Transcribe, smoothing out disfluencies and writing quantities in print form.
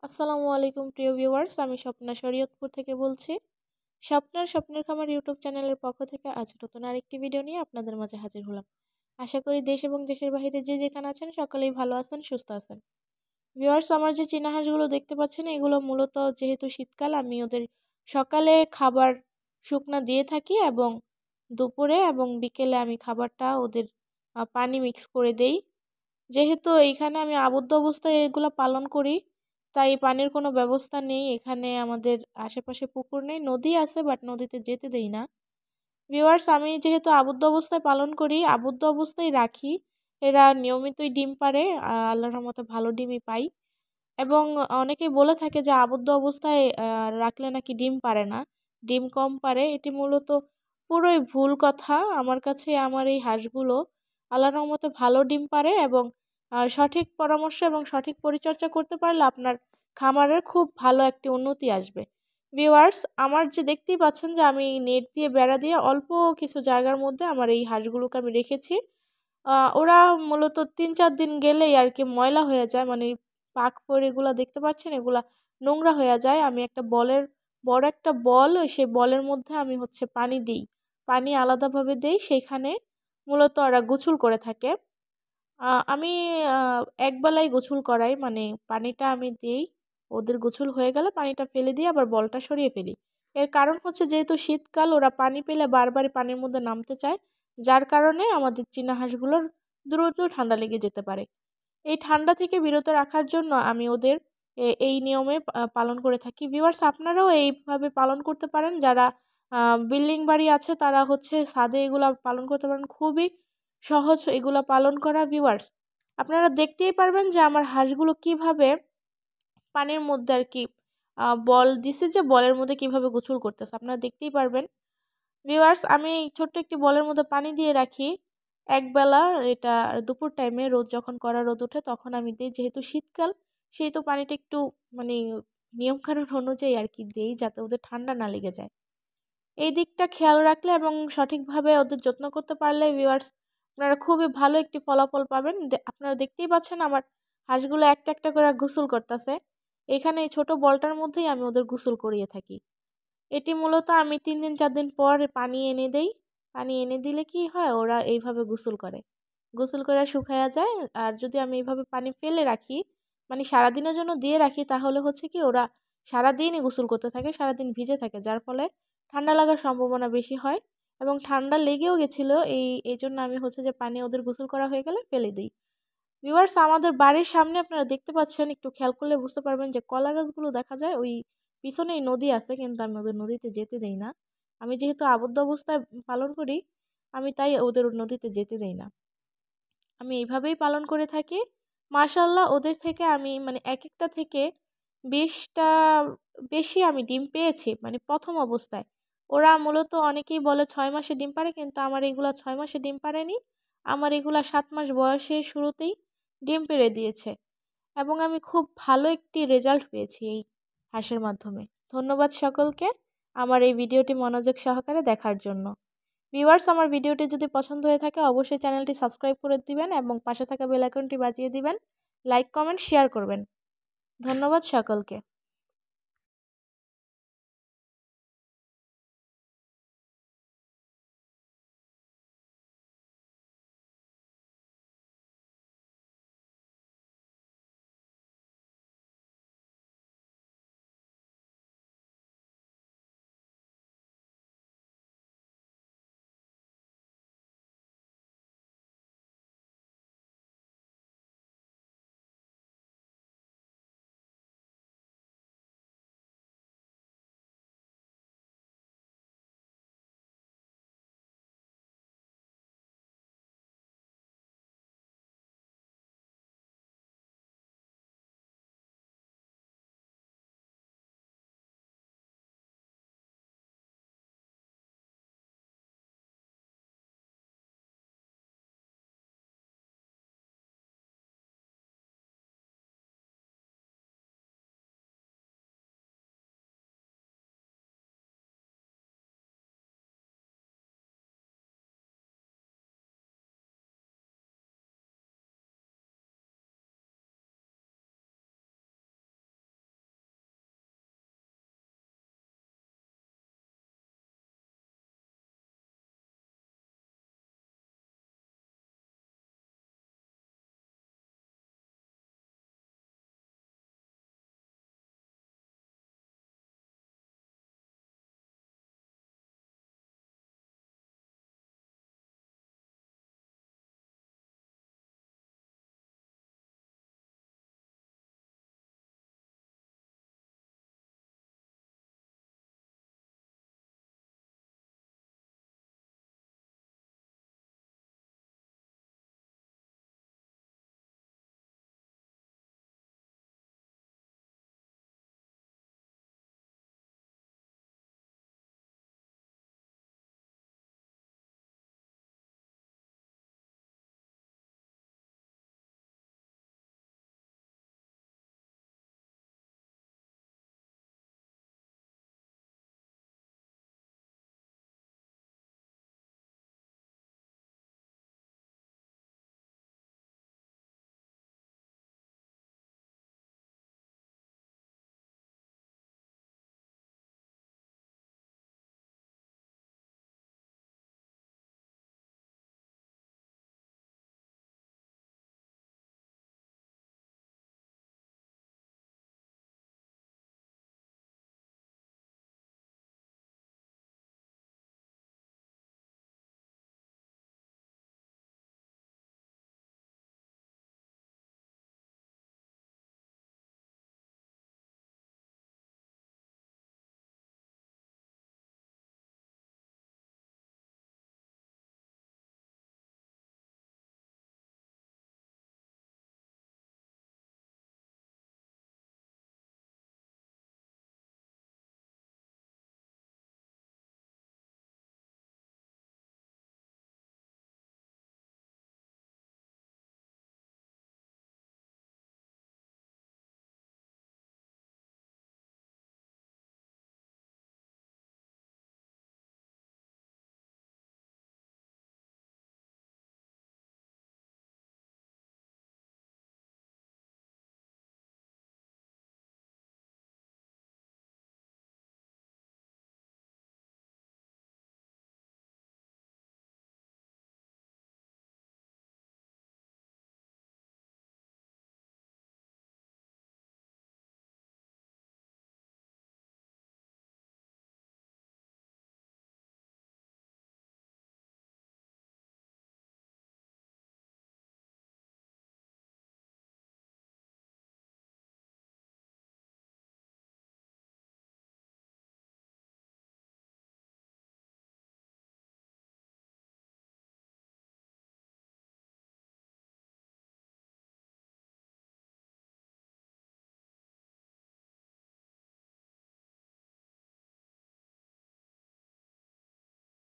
আসসালামু আলাইকুম প্রিয় ভিউয়ার্স, আমি স্বপ্না শরীয়তপুর থেকে বলছি। স্বপ্নের খামার ইউটিউব চ্যানেলের পক্ষ থেকে আজ নতুন আরেকটি ভিডিও নিয়ে আপনাদের মাঝে হাজির হলাম। আশা করি দেশ এবং দেশের বাইরে যে যেখানে আছেন সকলেই ভালো আছেন, সুস্থ আছেন। ভিউয়ার্স, আমার যে চীনা হাঁসগুলো দেখতে পাচ্ছেন, এগুলো মূলত যেহেতু শীতকাল, আমি ওদের সকালে খাবার শুকনা দিয়ে থাকি এবং দুপুরে এবং বিকেলে আমি খাবারটা ওদের পানি মিক্স করে দেই। যেহেতু এইখানে আমি আবদ্ধ অবস্থায় এগুলা পালন করি, তাই পানির কোনো ব্যবস্থা নেই। এখানে আমাদের আশেপাশে পুকুর নেই, নদী আছে বাট নদীতে যেতে দেই না। ভিউয়ার্স, আমি যেহেতু আবদ্ধ অবস্থায় পালন করি, আবদ্ধ অবস্থায় রাখি, এরা নিয়মিতই ডিম পাড়ে। আল্লাহর রহমতে ভালো ডিমই পাই। এবং অনেকেই বলে থাকে যে আবদ্ধ অবস্থায় রাখলে নাকি ডিম পারে না, ডিম কম পারে। এটি মূলত পুরোই ভুল কথা। আমার কাছে আমার এই হাঁসগুলো আল্লাহর রহমতে ভালো ডিম পারে এবং সঠিক পরামর্শ এবং সঠিক পরিচর্যা করতে পারলে আপনার খামারের খুব ভালো একটি উন্নতি আসবে। ভিউয়ার্স, আমার যে দেখতেই পাচ্ছেন যে আমি নেট দিয়ে বেড়া দিয়ে অল্প কিছু জায়গার মধ্যে আমার এই হাঁসগুলোকে আমি রেখেছি। ওরা মূলত ৩-৪ দিন গেলেই আরকি ময়লা হয়ে যায়। মানে পাক ফড় এগুলা দেখতে পাচ্ছেন, এগুলা নোংরা হয়ে যায়। আমি একটা বড় একটা বল, সেই বলের মধ্যে আমি পানি দিই। পানি আলাদাভাবে দেই, সেইখানে মূলত ওরা গোসল করে থাকে। আমি আ একবেলাই গোসল করাই, মানে পানিটা আমি দেই। ওদের গোসল হয়ে গেলে পানিটা ফেলে দিয়ে আবার বলটা সরিয়ে ফেলি। এর কারণ যেহেতু শীতকাল, ওরা পানি পেলে বারবারই পানির মধ্যে নামতে চায়। যার কারণে আমাদের চীনা হাঁসগুলোর দ্রুত ঠান্ডা লেগে যেতে পারে। এই ঠান্ডা থেকে বিরত রাখার জন্য আমি ওদের এই নিয়মে পালন করে থাকি। ভিউয়ার্স, আপনারাও এইভাবে পালন করতে পারেন। যারা বিল্ডিং বাড়ি আছে তারা ছাদে এগুলা পালন করতে পারেন। খুবই সহজ এগুলা পালন করা। ভিউয়ার্স, আপনারা দেখতেই পারবেন যে আমার হাঁসগুলো কিভাবে পানির মধ্যে আরকি বল দিছে, যে বলের মধ্যে কিভাবে গোসল করতেছে আপনারা দেখতেই পারবেন। ভিউয়ার্স, আমি এই ছোট্ট একটি বলের মধ্যে পানি দিয়ে রাখি একবেলা। এটা দুপুর টাইমে রোদ যখন কড়া রোদ ওঠে তখন আমি দেই। যেহেতু শীতকাল, সেহেতু পানিটা একটু মানে নিয়মকানুন অনুযায়ী আরকি দেই, যাতে ওদের ঠান্ডা না লেগে যায়। এই দিকটা খেয়াল রাখলে এবং সঠিকভাবে ওদের যত্ন করতে পারলে ভিউয়ার্স, আপনারা খুবই ভালো একটি ফলাফল পাবেন। আপনারা দেখতেই পাচ্ছেন আমার হাঁসগুলো একটা একটা করে গোসল করতেছে। এখানে এই ছোট বলটার মধ্যেই আমি ওদের গোসল করিয়ে থাকি। এটি মূলত আমি ৩ দিন ৪ দিন পর পানি এনে দেই। পানি এনে দিলে কি হয়, ওরা এইভাবে গোসল করে। গোসল করে শুকায়া যায়। আর যদি আমি এইভাবে পানি ফেলে রাখি, মানে সারাদিনের জন্য দিয়ে রাখি, তাহলে কি ওরা সারাদিনই গোসল করতে থাকে, সারাদিন ভিজে থাকে। যার ফলে ঠান্ডা লাগার সম্ভাবনা বেশি হয় এবং ঠান্ডা লেগেও গেছিল। এইজন্য আমি যে পানি ওদের গোসল করা হয়ে গেলে ফেলে দিই। ভিউয়ার্স, আমাদের বাড়ির সামনে আপনারা দেখতে পাচ্ছেন, একটু খেয়াল করলে বুঝতে পারবেন যে কলা গাছগুলো দেখা যায়। ওই পিছনেই নদী আছে, কিন্তু আমি ওদের নদীতে যেতে দেই না। আমি যেহেতু আবদ্ধ অবস্থায় পালন করি, আমি তাই ওদের নদীতে যেতে দেই না। আমি এইভাবেই পালন করে থাকি। মাশাআল্লাহ, ওদের থেকে আমি মানে একেকটা থেকে ২০ টা বেশি আমি ডিম পেয়েছি, মানে ১ম অবস্থায়। ওরা মূলত অনেকেই বলে ৬ মাসে ডিম পাড়ে, কিন্তু আমার এগুলা ৬ মাসে ডিম পাড়েনি। আমার এগুলা ৭ মাস বয়সে শুরুতেই ডিম পেড়ে দিয়েছে এবং আমি খুব ভালো একটি রেজাল্ট পেয়েছি এই হাঁসের মাধ্যমে। ধন্যবাদ সকলকে আমার এই ভিডিওটি মনোযোগ সহকারে দেখার জন্য। ভিউয়ার্স, আমার ভিডিওটি যদি পছন্দ হয়ে থাকে অবশ্যই চ্যানেলটি সাবস্ক্রাইব করে দিবেন এবং পাশে থাকা বেল আইকনটি বাজিয়ে দিবেন। লাইক, কমেন্ট, শেয়ার করবেন। ধন্যবাদ সকলকে।